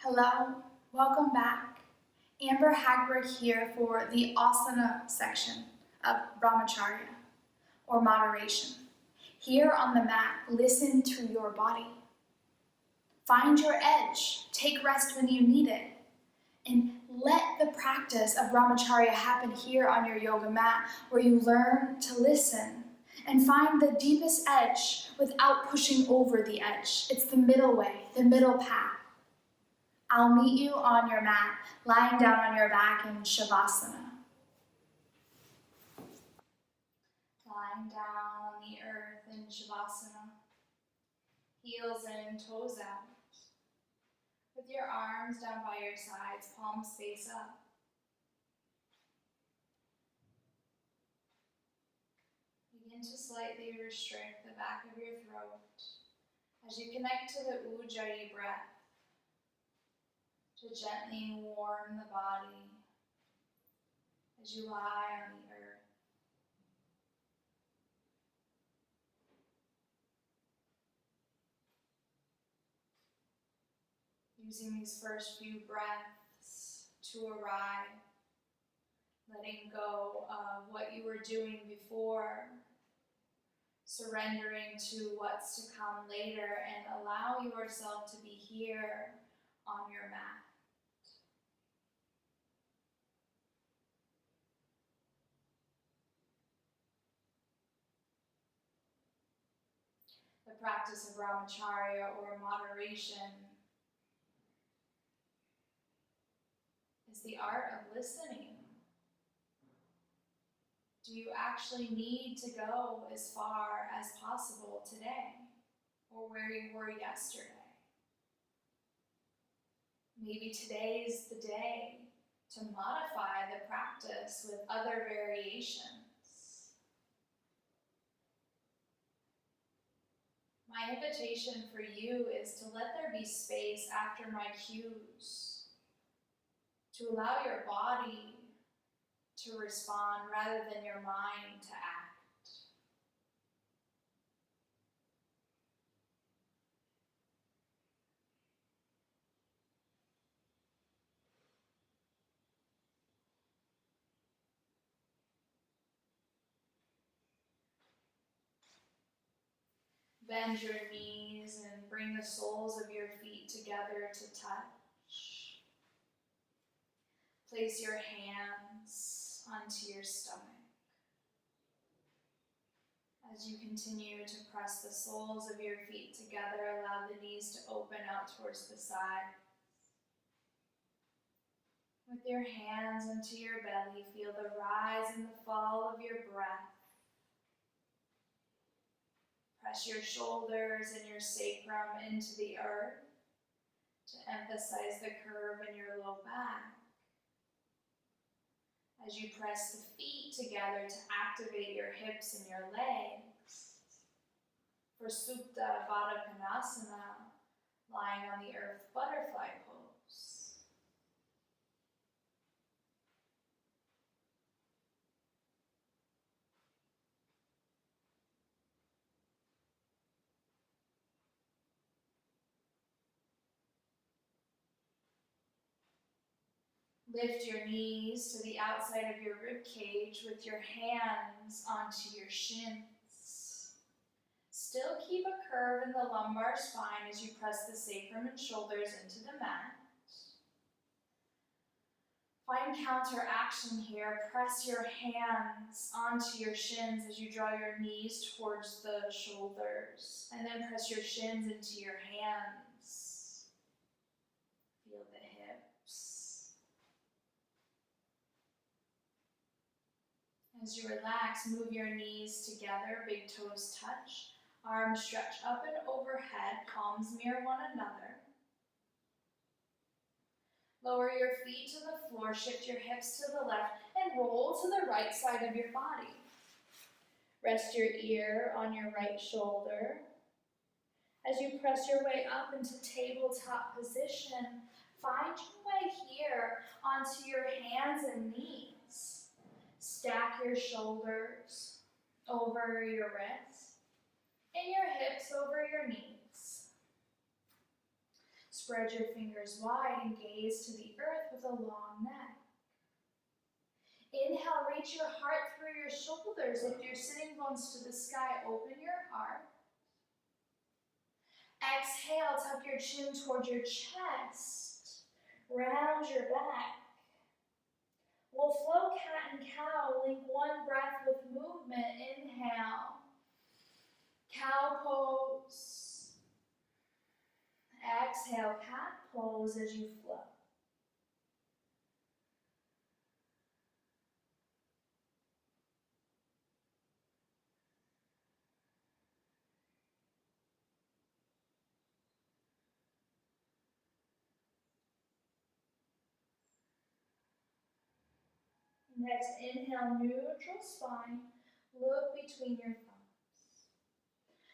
Hello, welcome back. Amber Hagberg here for the asana section of Brahmacharya, or moderation. Here on the mat, listen to your body. Find your edge, take rest when you need it, and let the practice of Brahmacharya happen here on your yoga mat, where you learn to listen and find the deepest edge without pushing over the edge. It's the middle way, the middle path. I'll meet you on your mat, lying down on your back in Shavasana. Lying down on the earth in Shavasana, heels in, toes out. With your arms down by your sides, palms face up. Begin to slightly restrict the back of your throat as you connect to the Ujjayi breath to gently warm the body as you lie on the earth. Using these first few breaths to arrive, letting go of what you were doing before, surrendering to what's to come later, and allow yourself to be here on your mat. The practice of Brahmacharya, or moderation, is the art of listening. Do you actually need to go as far as possible today, or where you were yesterday? Maybe today's the day to modify the practice with other variations. My invitation for you is to let there be space after my cues, to allow your body to respond rather than your mind to act. Bend your knees and bring the soles of your feet together to touch. Place your hands onto your stomach. As you continue to press the soles of your feet together, allow the knees to open out towards the side. With your hands into your belly, feel the rise and the fall of your breath. Press your shoulders and your sacrum into the earth to emphasize the curve in your low back. As you press the feet together to activate your hips and your legs. For Supta Baddha Konasana, lying on the earth butterfly pose. Lift your knees to the outside of your rib cage with your hands onto your shins. Still keep a curve in the lumbar spine as you press the sacrum and shoulders into the mat. Find counteraction here. Press your hands onto your shins as you draw your knees towards the shoulders. And then press your shins into your hands. Feel the hips. As you relax, move your knees together, big toes touch. Arms stretch up and overhead, palms mirror one another. Lower your feet to the floor, shift your hips to the left, and roll to the right side of your body. Rest your ear on your right shoulder. As you press your way up into tabletop position, find your way here onto your hands and knees. Stack your shoulders over your wrists and your hips over your knees. Spread your fingers wide and gaze to the earth with a long neck. Inhale, reach your heart through your shoulders. Lift your sitting bones to the sky. Open your heart. Exhale, tuck your chin toward your chest. Round your back. We'll flow cat and cow. Link one breath with movement. Inhale. Cow pose. Exhale, cat pose as you flow. Next, inhale, neutral spine. Look between your thumbs.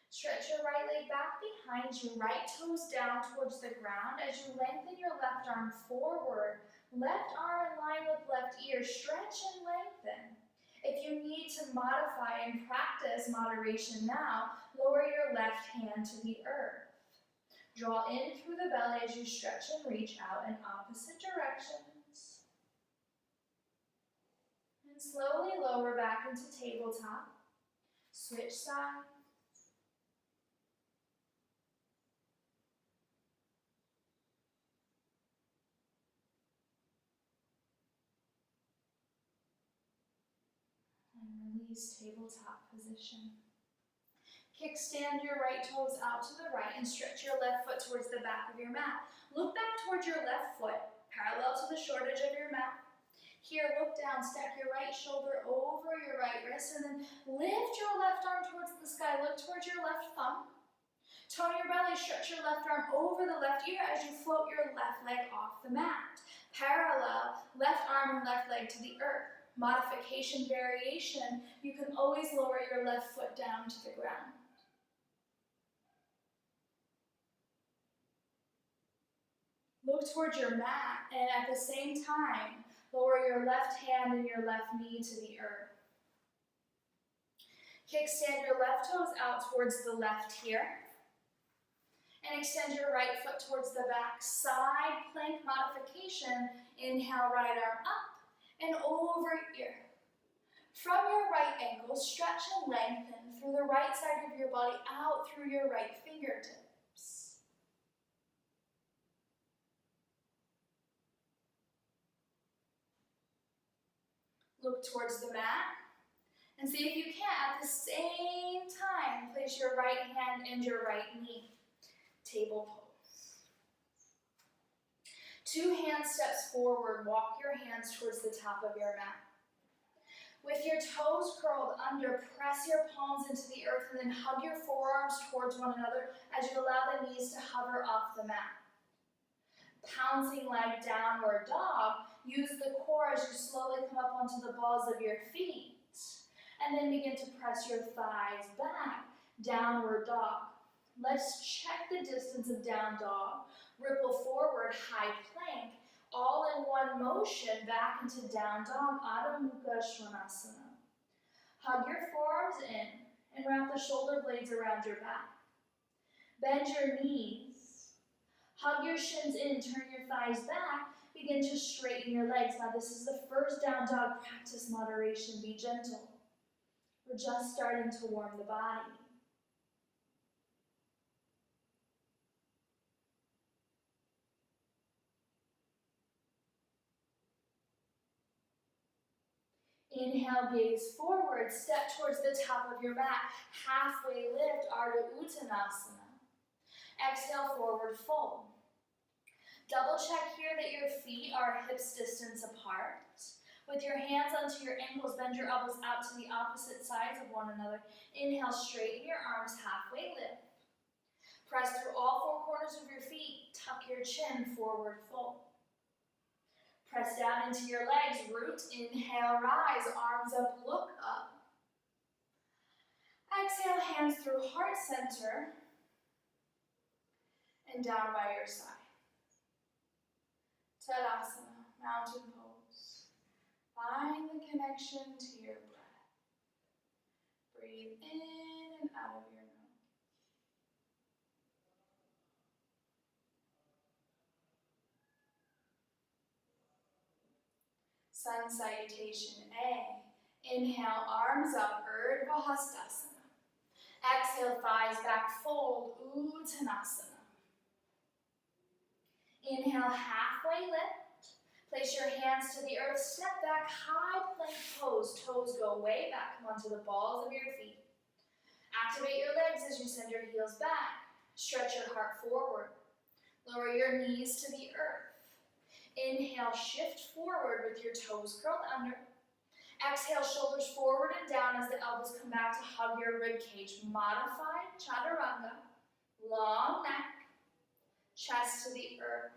Stretch your right leg back behind you, right toes down towards the ground as you lengthen your left arm forward. Left arm in line with left ear. Stretch and lengthen. If you need to modify and practice moderation now, lower your left hand to the earth. Draw in through the belly as you stretch and reach out in opposite directions. And slowly lower back into tabletop. Switch sides. And release tabletop position. Kickstand your right toes out to the right and stretch your left foot towards the back of your mat. Look back towards your left foot, parallel to the short edge of your mat. Here, look down, stack your right shoulder over your right wrist, and then lift your left arm towards the sky. Look towards your left thumb. Tone your belly, stretch your left arm over the left ear as you float your left leg off the mat. Parallel, left arm and left leg to the earth. Modification variation, you can always lower your left foot down to the ground. Look towards your mat and at the same time, lower your left hand and your left knee to the earth. Kickstand your left toes out towards the left here. And extend your right foot towards the back. Side plank modification. Inhale, right arm up and over ear. From your right ankle, stretch and lengthen through the right side of your body out through your right fingertips. Look towards the mat and see if you can at the same time place your right hand and your right knee. Table pose. 2 hand steps forward. Walk your hands towards the top of your mat. With your toes curled under, press your palms into the earth and then hug your forearms towards one another as you allow the knees to hover off the mat. Pouncing like downward dog, use the core as you slowly come up onto the balls of your feet. And then begin to press your thighs back, downward dog. Let's check the distance of down dog. Ripple forward, high plank, all in one motion back into down dog, Adho Mukha Svanasana. Hug your forearms in and wrap the shoulder blades around your back. Bend your knees. Hug your shins in, turn your thighs back, begin to straighten your legs. Now this is the first down dog, practice moderation, be gentle. We're just starting to warm the body. Inhale, gaze forward, step towards the top of your mat, halfway lift, Ardha Uttanasana. Exhale, forward fold. Double check here that your feet are hips distance apart. With your hands onto your ankles, bend your elbows out to the opposite sides of one another. Inhale, straighten your arms, halfway lift. Press through all 4 corners of your feet, tuck your chin, forward fold. Press down into your legs, root, inhale, rise, arms up, look up. Exhale, hands through heart center and down by your side. Tadasana, mountain pose. Find the connection to your breath. Breathe in and out of your nose. Sun Salutation A. Inhale, arms up, Urdhva Hastasana. Exhale, thighs back, fold, Uttanasana. Inhale, halfway lift. Place your hands to the earth, step back, high plank pose. Toes go way back, come onto the balls of your feet. Activate your legs as you send your heels back. Stretch your heart forward. Lower your knees to the earth. Inhale, shift forward with your toes curled under. Exhale, shoulders forward and down as the elbows come back to hug your rib cage. Modified chaturanga. Long neck. Chest to the earth.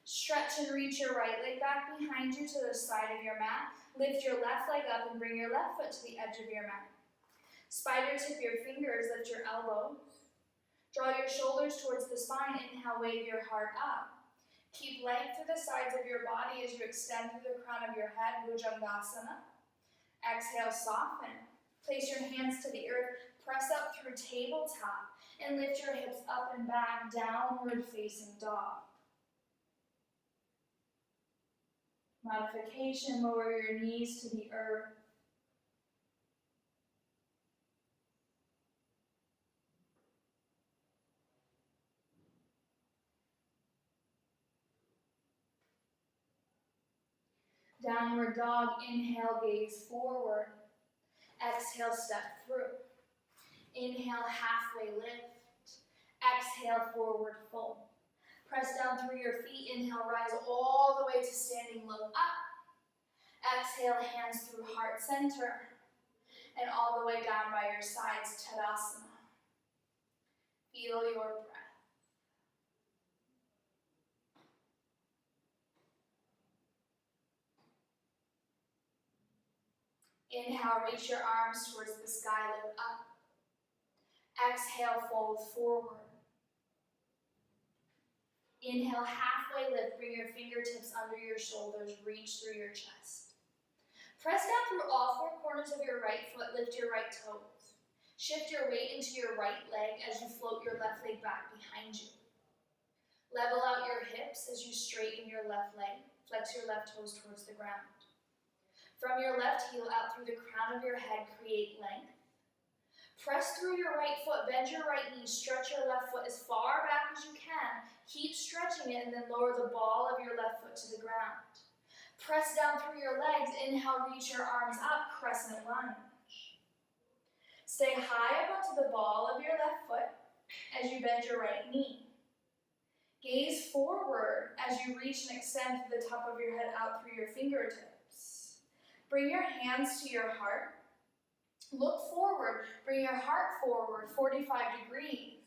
Stretch and reach your right leg back behind you to the side of your mat. Lift your left leg up and bring your left foot to the edge of your mat. Spider tip your fingers, lift your elbows. Draw your shoulders towards the spine. Inhale, wave your heart up. Keep length through the sides of your body as you extend through the crown of your head, Bhujangasana. Exhale, soften. Place your hands to the earth, press up through tabletop, and lift your hips up and back, downward facing dog. Modification, lower your knees to the earth. Downward dog, inhale, gaze forward. Exhale, step through. Inhale, halfway lift. Exhale, forward fold. Press down through your feet. Inhale, rise all the way to standing, look up. Exhale, hands through heart center. And all the way down by your sides, Tadasana. Feel your breath. Inhale, reach your arms towards the sky, look up. Exhale, fold forward. Inhale, halfway lift, bring your fingertips under your shoulders, reach through your chest. Press down through all four corners of your right foot, lift your right toes. Shift your weight into your right leg as you float your left leg back behind you. Level out your hips as you straighten your left leg, flex your left toes towards the ground. From your left heel out through the crown of your head, create length. Press through your right foot, bend your right knee, stretch your left foot as far back as you can. Keep stretching it and then lower the ball of your left foot to the ground. Press down through your legs, inhale, reach your arms up, crescent lunge. Stay high up onto the ball of your left foot as you bend your right knee. Gaze forward as you reach and extend to the top of your head out through your fingertips. Bring your hands to your heart. Look forward, bring your heart forward, 45 degrees.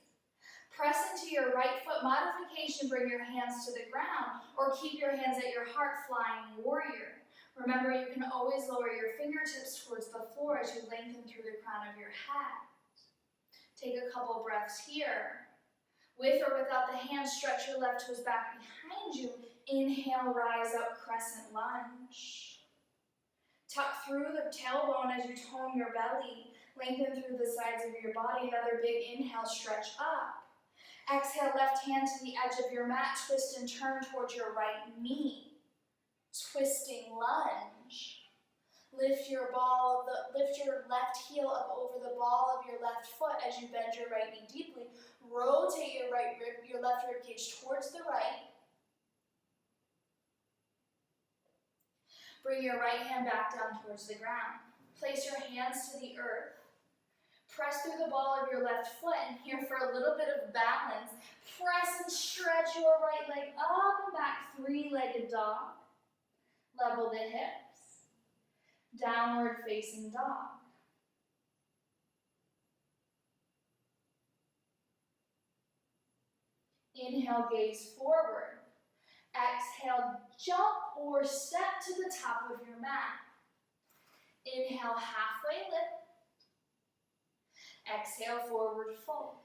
Press into your right foot, modification, bring your hands to the ground, or keep your hands at your heart, flying warrior. Remember, you can always lower your fingertips towards the floor as you lengthen through the crown of your head. Take a couple breaths here. With or without the hands, stretch your left toes back behind you. Inhale, rise up, crescent lunge. Tuck through the tailbone as you tone your belly. Lengthen through the sides of your body. Another big inhale, stretch up. Exhale, left hand to the edge of your mat. Twist and turn towards your right knee. Twisting lunge. Lift your left heel up over the ball of your left foot as you bend your right knee deeply. Rotate your left rib cage towards the right. Bring your right hand back down towards the ground. Place your hands to the earth. Press through the ball of your left foot, and here for a little bit of balance, press and stretch your right leg up and back, three-legged dog. Level the hips. Downward facing dog. Inhale, gaze forward. Exhale, jump or step to the top of your mat. Inhale, halfway lift. Exhale, forward fold.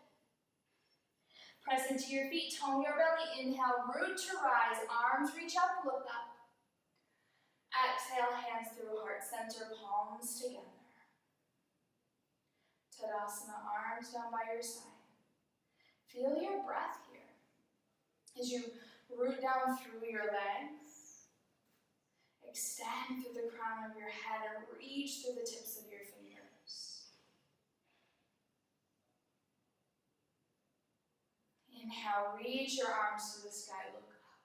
Press into your feet, tone your belly. Inhale, root to rise, arms reach up, look up. Exhale, hands through heart center, palms together. Tadasana, arms down by your side. Feel your breath here as you root down through your legs. Extend through the crown of your head and reach through the tips of your fingers. Inhale, reach your arms to the sky, look up.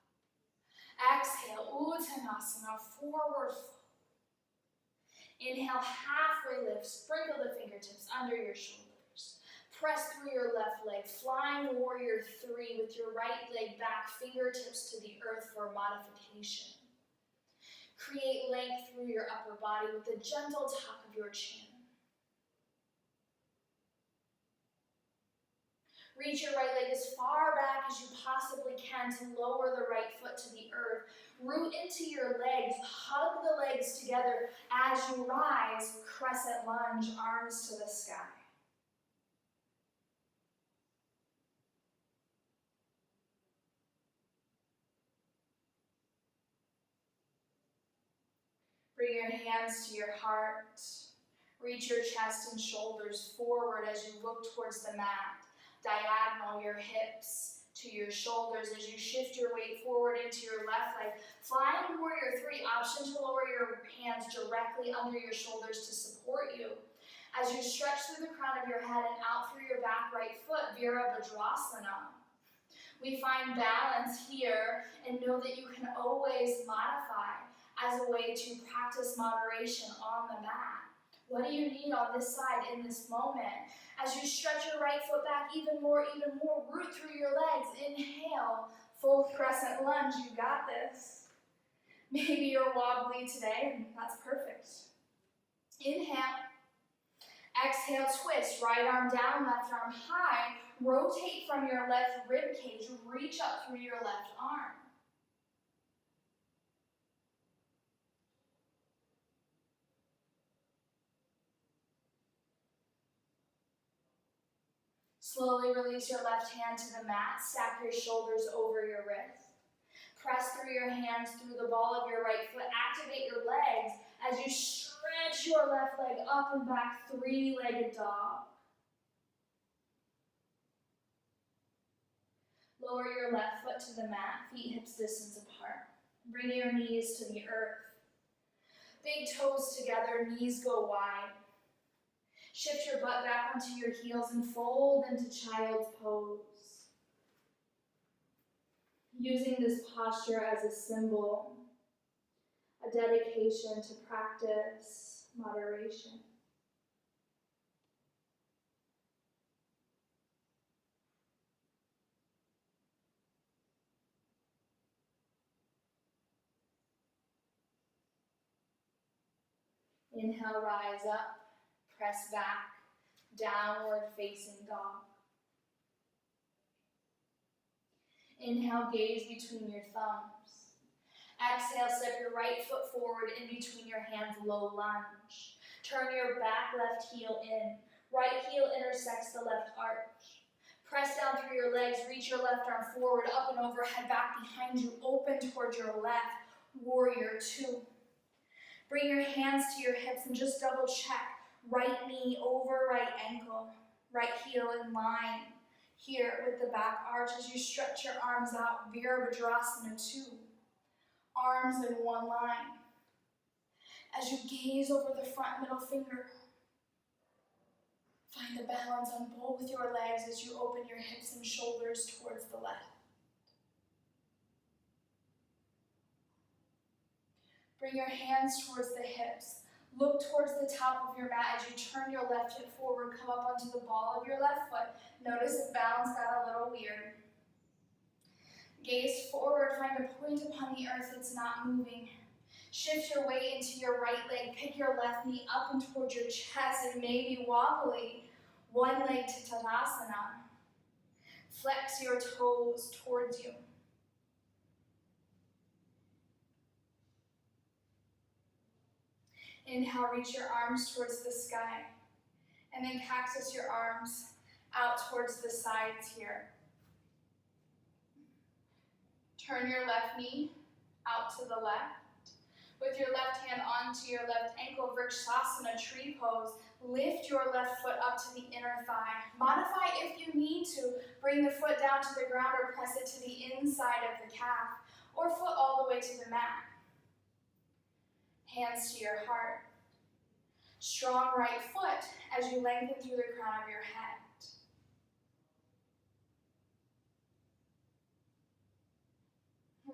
Exhale, Uttanasana, forward fold. Inhale, halfway lift, sprinkle the fingertips under your shoulders. Press through your left leg, flying warrior 3 with your right leg back, fingertips to the earth for modification. Create length through your upper body with the gentle tuck of your chin. Reach your right leg as far back as you possibly can to lower the right foot to the earth. Root into your legs, hug the legs together as you rise, crescent lunge, arms to the sky. Bring your hands to your heart. Reach your chest and shoulders forward as you look towards the mat. Diagonal your hips to your shoulders as you shift your weight forward into your left leg. Flying warrior 3, option to lower your hands directly under your shoulders to support you. As you stretch through the crown of your head and out through your back right foot, Virabhadrasana. We find balance here and know that you can always modify as a way to practice moderation on the mat. What do you need on this side in this moment? As you stretch your right foot back even more, root through your legs. Inhale, full crescent lunge, you got this. Maybe you're wobbly today, and that's perfect. Inhale. Exhale, twist, right arm down, left arm high. Rotate from your left rib cage, reach up through your left arm. Slowly release your left hand to the mat, stack your shoulders over your wrist. Press through your hands through the ball of your right foot. Activate your legs as you stretch your left leg up and back, 3-legged dog. Lower your left foot to the mat, feet hips distance apart. Bring your knees to the earth. Big toes together, knees go wide. Shift your butt back onto your heels and fold into child's pose. Using this posture as a symbol, a dedication to practice moderation. Inhale, rise up. Press back, downward facing dog. Inhale, gaze between your thumbs. Exhale, step your right foot forward in between your hands, low lunge. Turn your back left heel in. Right heel intersects the left arch. Press down through your legs, reach your left arm forward, up and overhead, back behind you, open towards your left, warrior 2. Bring your hands to your hips and just double check. Right knee over right ankle, right heel in line here with the back arch as you stretch your arms out, Virabhadrasana 2. Arms in one line. As you gaze over the front middle finger, find the balance on both your legs as you open your hips and shoulders towards the left. Bring your hands towards the hips. Look towards the top of your mat as you turn your left hip forward, come up onto the ball of your left foot. Notice if balance got a little weird. Gaze forward, find a point upon the earth that's not moving. Shift your weight into your right leg, pick your left knee up and towards your chest. It may be wobbly. One leg to Tadasana. Flex your toes towards you. Inhale, reach your arms towards the sky. And then cactus your arms out towards the sides here. Turn your left knee out to the left. With your left hand onto your left ankle, Vrikshasana, tree pose. Lift your left foot up to the inner thigh. Modify if you need to. Bring the foot down to the ground or press it to the inside of the calf, or foot all the way to the mat. hands to your heart. Strong right foot as you lengthen through the crown of your head.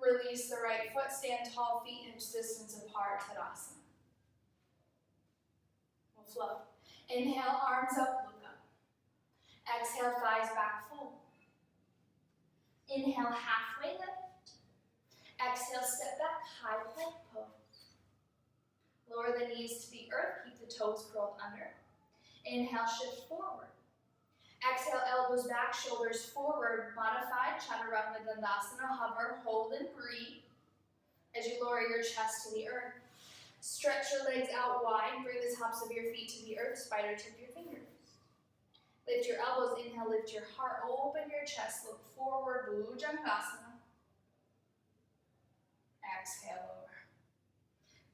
Release the right foot, stand tall, feet hips distance apart, Tadasana. We'll flow. Inhale, arms up, look up. Exhale, thighs back full. Inhale, halfway lift. Exhale, step back, high plank pose. Lower the knees to the earth, keep the toes curled under. Inhale, shift forward. Exhale, elbows back, shoulders forward, modified Chaturanga Dandasana, hover, hold and breathe as you lower your chest to the earth. Stretch your legs out wide, bring the tops of your feet to the earth, spider tip your fingers. Lift your elbows, inhale, lift your heart, open your chest, look forward, Bhujangasana. Exhale, lower.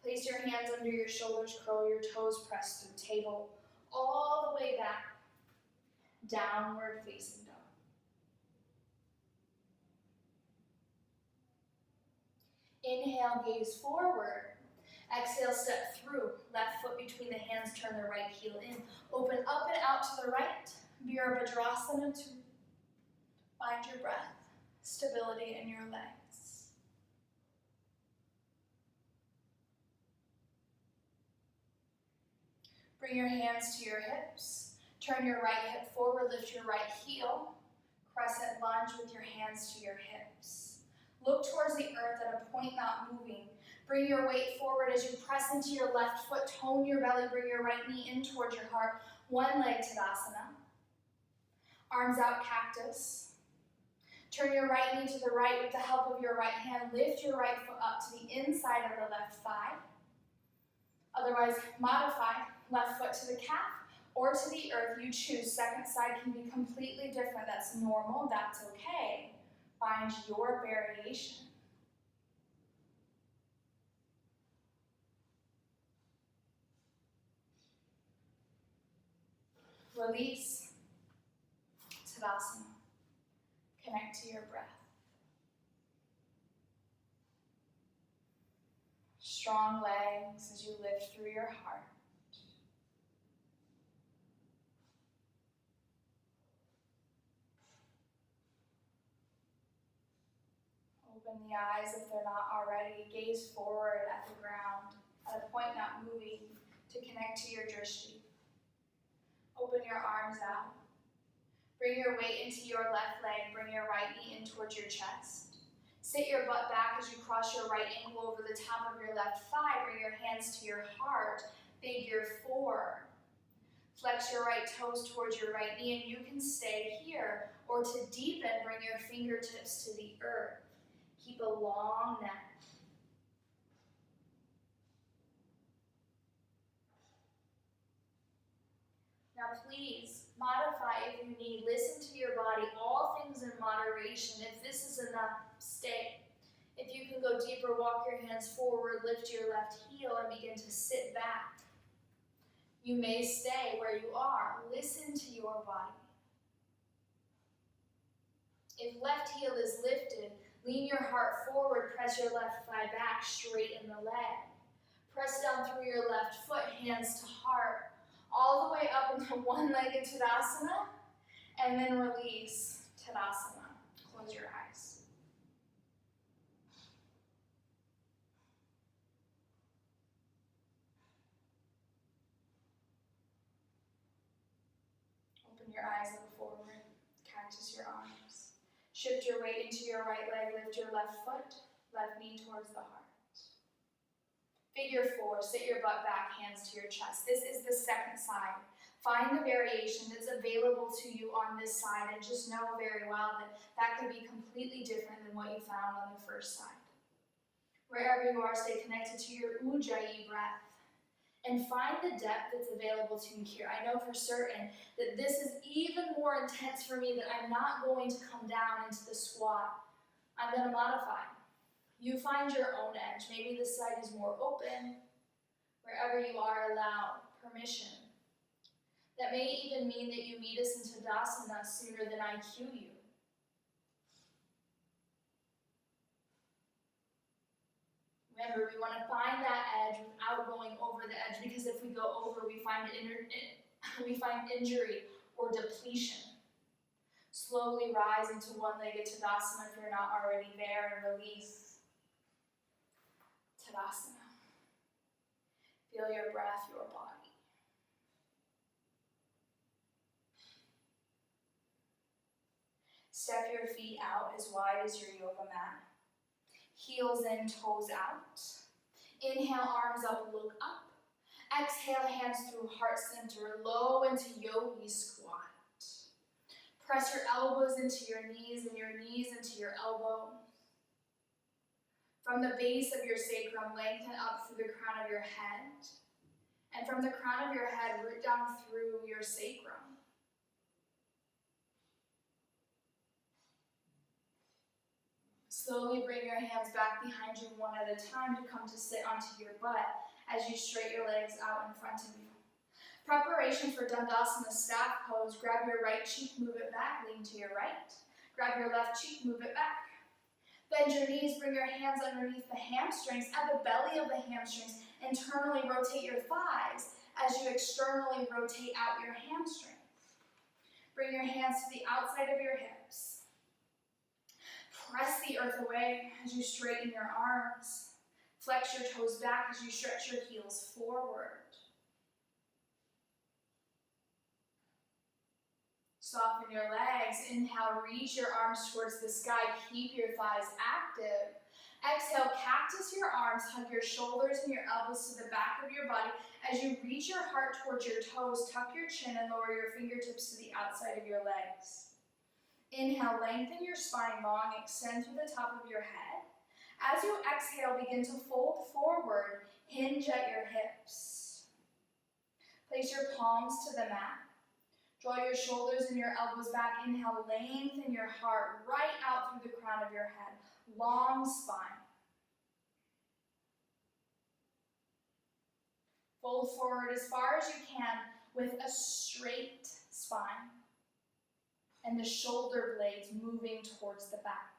Place your hands under your shoulders, curl your toes, press through table, all the way back. Downward facing dog. Inhale, gaze forward. Exhale, step through. Left foot between the hands, turn the right heel in. Open up and out to the right. Virabhadrasana to find your breath, stability in your legs. Bring your hands to your hips. Turn your right hip forward, lift your right heel. Crescent lunge with your hands to your hips. Look towards the earth at a point not moving. Bring your weight forward as you press into your left foot. Tone your belly, bring your right knee in towards your heart. One leg Tadasana. Arms out, cactus. Turn your right knee to the right with the help of your right hand. Lift your right foot up to the inside of the left thigh. Otherwise, modify left foot to the calf or to the earth, you choose. Second side can be completely different. That's normal, that's okay. Find your variation. Release, Tadasana. Connect to your breath. Strong legs as you lift through your heart. Open the eyes if they're not already. Gaze forward at the ground, at a point not moving, to connect to your drishti. Open your arms out. Bring your weight into your left leg. Bring your right knee in towards your chest. Sit your butt back as you cross your right ankle over the top of your left thigh. Bring your hands to your heart. Figure 4. Flex your right toes towards your right knee, and you can stay here. Or to deepen, bring your fingertips to the earth. Keep a long neck. Now please, modify if you need. Listen to your body. All things in moderation. If this is enough, stay. If you can go deeper, walk your hands forward, lift your left heel, and begin to sit back. You may stay where you are. Listen to your body. If left heel is lifted, lean your heart forward, press your left thigh back, straighten the leg. Press down through your left foot, hands to heart, all the way up into one-legged Tadasana, and then release Tadasana. Close your eyes. Open your eyes, look forward, cactus your arms. Shift your weight into your right leg, lift your left foot, left knee towards the heart. Figure 4, sit your butt back, hands to your chest. This is the second side. Find the variation that's available to you on this side, and just know very well that that could be completely different than what you found on the first side. Wherever you are, stay connected to your Ujjayi breath and find the depth that's available to you here. I know for certain that this is even more intense for me, that I'm not going to come down into the squat. I'm going to modify. You find your own edge. Maybe this side is more open. Wherever you are, allow permission. That may even mean that you meet us in Tadasana sooner than I cue you. Remember, we want to find that edge without going over the edge, because if we go over, we find injury or depletion. Slowly rise into one-legged Tadasana if you're not already there, and release. Tadasana. Feel your breath, your body. Step your feet out as wide as your yoga mat. Heels in, toes out. Inhale, arms up, look up. Exhale, hands through heart center, low into yogi squat. Press your elbows into your knees and your knees into your elbow. From the base of your sacrum, lengthen up through the crown of your head. And from the crown of your head, root down through your sacrum. Slowly bring your hands back behind you one at a time to come to sit onto your butt as you straighten your legs out in front of you. Preparation for Dandasana staff pose. Grab your right cheek, move it back, lean to your right. Grab your left cheek, move it back. Bend your knees, bring your hands underneath the hamstrings, at the belly of the hamstrings. Internally rotate your thighs as you externally rotate out your hamstrings. Bring your hands to the outside of your hips. Press the earth away as you straighten your arms. Flex your toes back as you stretch your heels forward. Soften your legs. Inhale, reach your arms towards the sky. Keep your thighs active. Exhale, cactus your arms. Hug your shoulders and your elbows to the back of your body. As you reach your heart towards your toes, tuck your chin and lower your fingertips to the outside of your legs. Inhale, lengthen your spine long, extend through the top of your head. As you exhale, begin to fold forward, hinge at your hips. Place your palms to the mat. Draw your shoulders and your elbows back. Inhale, lengthen your heart right out through the crown of your head. Long spine. Fold forward as far as you can with a straight spine. And the shoulder blades moving towards the back.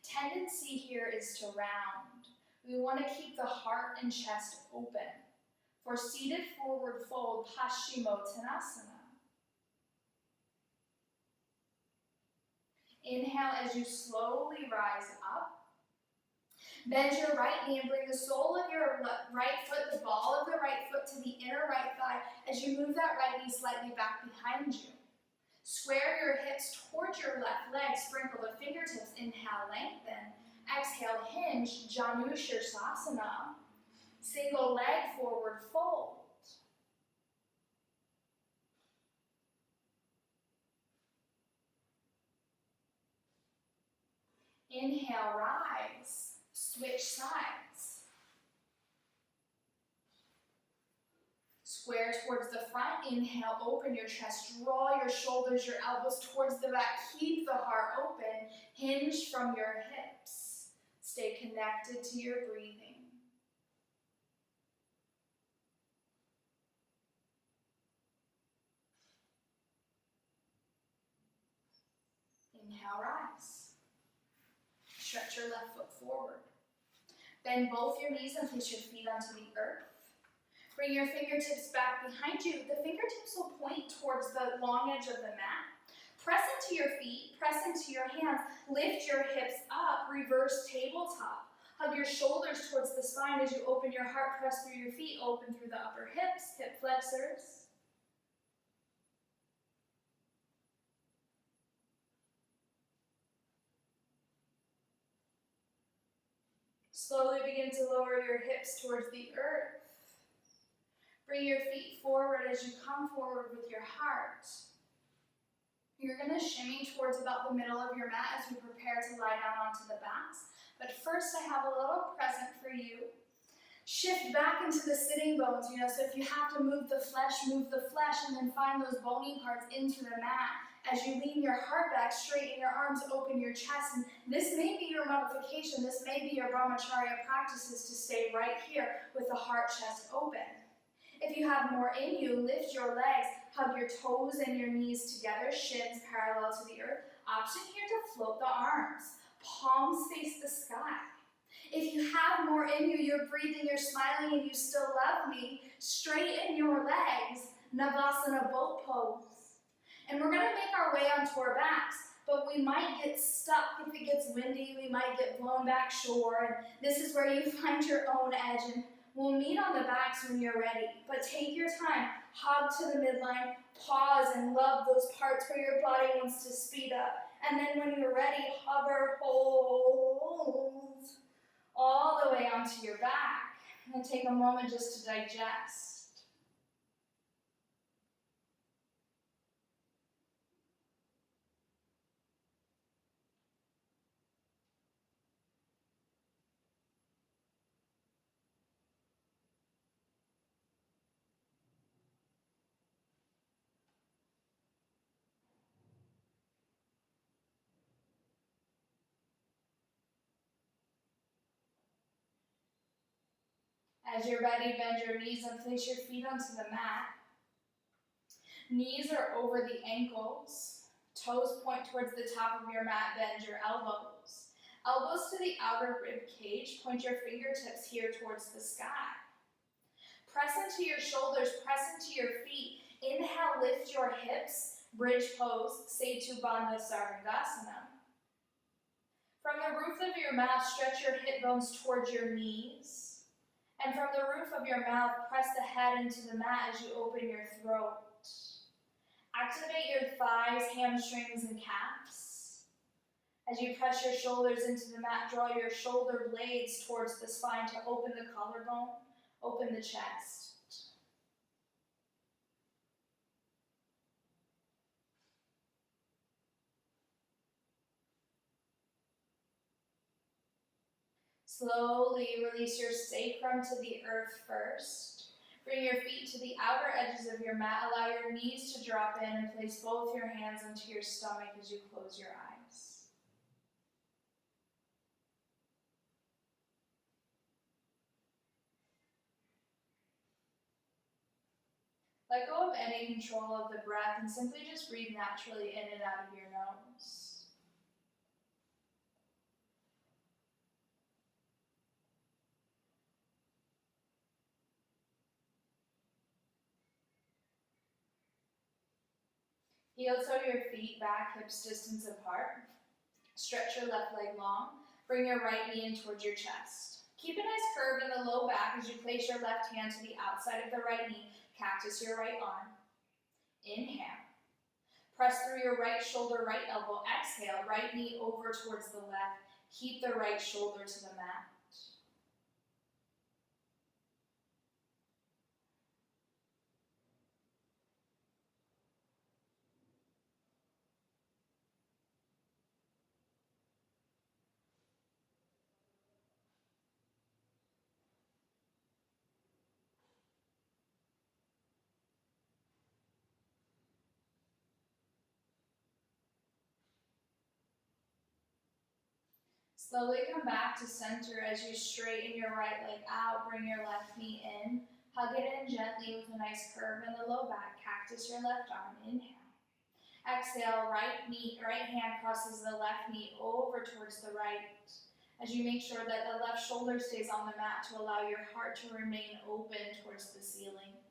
Tendency here is to round. We want to keep the heart and chest open. For seated forward fold, Paschimottanasana. Inhale as you slowly rise up. Bend your right knee and bring the sole of your right foot, the ball of the right foot, to the inner right thigh as you move that right knee slightly back behind you. Square your hips towards your left leg. Sprinkle the fingertips. Inhale, lengthen. Exhale, hinge. Janu Shirsasana. Single leg forward fold. Inhale, rise. Switch sides. Square towards the front. Inhale, open your chest. Draw your shoulders, your elbows towards the back. Keep the heart open. Hinge from your hips. Stay connected to your breathing. Inhale, rise. Stretch your left foot forward. Bend both your knees and place your feet onto the earth. Bring your fingertips back behind you. The fingertips will point towards the long edge of the mat. Press into your feet, press into your hands. Lift your hips up, reverse tabletop. Hug your shoulders towards the spine as you open your heart. Press through your feet, open through the upper hips, hip flexors. Slowly begin to lower your hips towards the earth. Bring your feet forward as you come forward with your heart. You're going to shimmy towards about the middle of your mat as we prepare to lie down onto the backs. But first, I have a little present for you. Shift back into the sitting bones, so if you have to move the flesh, and then find those bony parts into the mat. As you lean your heart back, straighten your arms, open your chest, and this may be your modification, this may be your Brahmacharya practices to stay right here with the heart, chest open. If you have more in you, lift your legs, hug your toes and your knees together, shins parallel to the earth. Option here to float the arms. Palms face the sky. If you have more in you, you're breathing, you're smiling, and you still love me, straighten your legs, Navasana boat pose. And we're gonna make our way onto our backs, but we might get stuck. If it gets windy, we might get blown back shore, and this is where you find your own edge. And we'll meet on the backs when you're ready, but take your time, hug to the midline, pause and love those parts where your body wants to speed up. And then when you're ready, hover, hold, all the way onto your back. And take a moment just to digest. As you're ready, bend your knees and place your feet onto the mat. Knees are over the ankles. Toes point towards the top of your mat. Bend your elbows. Elbows to the outer rib cage. Point your fingertips here towards the sky. Press into your shoulders. Press into your feet. Inhale, lift your hips. Bridge pose, Setu Bandha Sarvangasana. From the roof of your mouth, stretch your hip bones towards your knees. And from the roof of your mouth, press the head into the mat as you open your throat. Activate your thighs, hamstrings, and calves. As you press your shoulders into the mat, draw your shoulder blades towards the spine to open the collarbone, open the chest. Slowly release your sacrum to the earth first. Bring your feet to the outer edges of your mat. Allow your knees to drop in and place both your hands into your stomach as you close your eyes. Let go of any control of the breath and simply just breathe naturally in and out of your nose. Heel toe your feet back, hips distance apart. Stretch your left leg long. Bring your right knee in towards your chest. Keep a nice curve in the low back as you place your left hand to the outside of the right knee. Cactus your right arm. Inhale. Press through your right shoulder, right elbow. Exhale, right knee over towards the left. Keep the right shoulder to the mat. Slowly come back to center as you straighten your right leg out. Bring your left knee in. Hug it in gently with a nice curve in the low back. Cactus your left arm. Inhale. Exhale, right hand crosses the left knee over towards the right. As you make sure that the left shoulder stays on the mat to allow your heart to remain open towards the ceiling.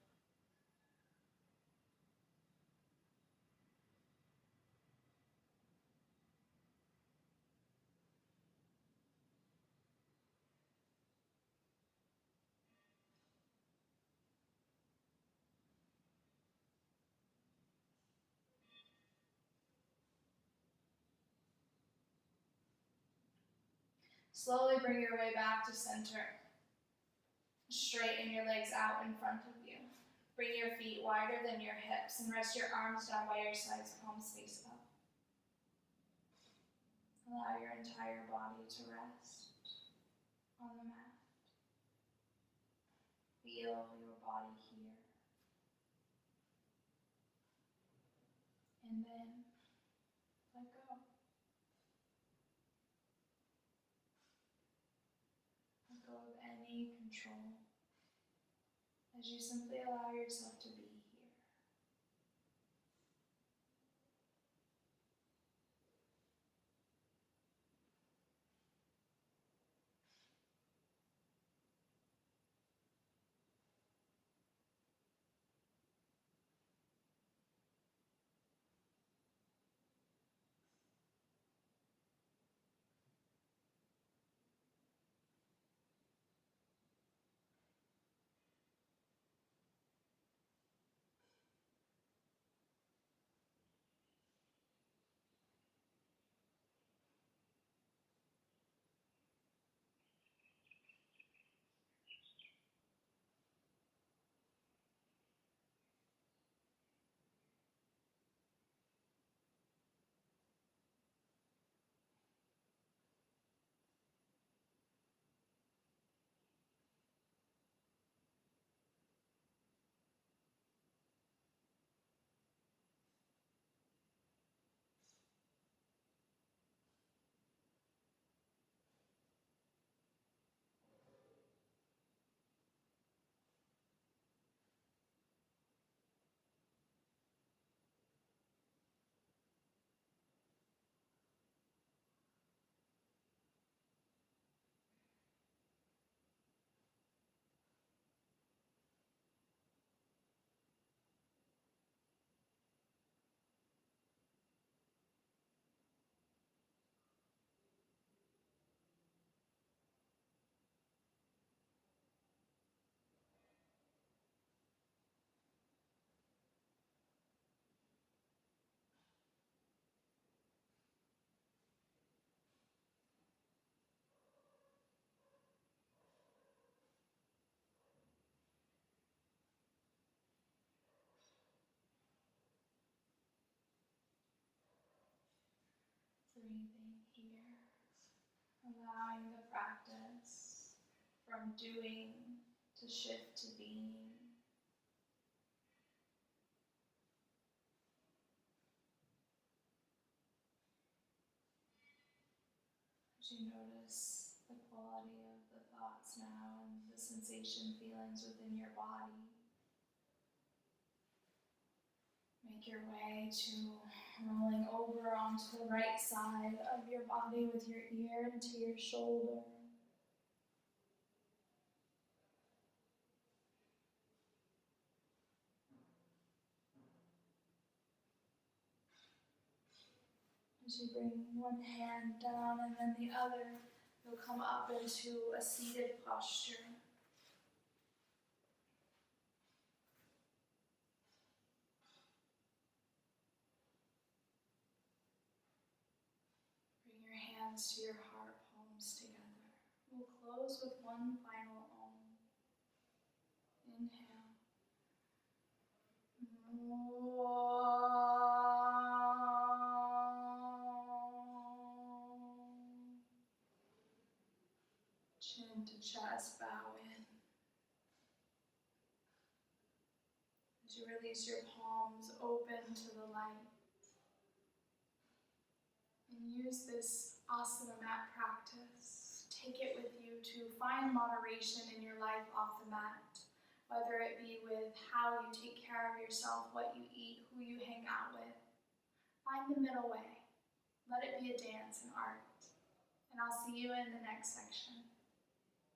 Slowly bring your way back to center. Straighten your legs out in front of you. Bring your feet wider than your hips and rest your arms down by your sides, palms face up. Allow your entire body to rest on the mat. Feel your body here. And then let go. Let go of any control as you simply allow yourself to be here. allowing the practice from doing to shift to being. As you notice the quality of the thoughts now and the sensation feelings within your body. Make your way to rolling over onto the right side of your body with your ear into your shoulder. As you bring one hand down and then the other, you'll come up into a seated posture. Bring your hands to your heart, palms together. We'll close with one final Om. Inhale. Chin to chest, bow in. As you release your palms, open to the light. And use this asana mat practice. Take it with you to find moderation in your life off the mat. Whether it be with how you take care of yourself, what you eat, who you hang out with. Find the middle way. Let it be a dance, an art. And I'll see you in the next section.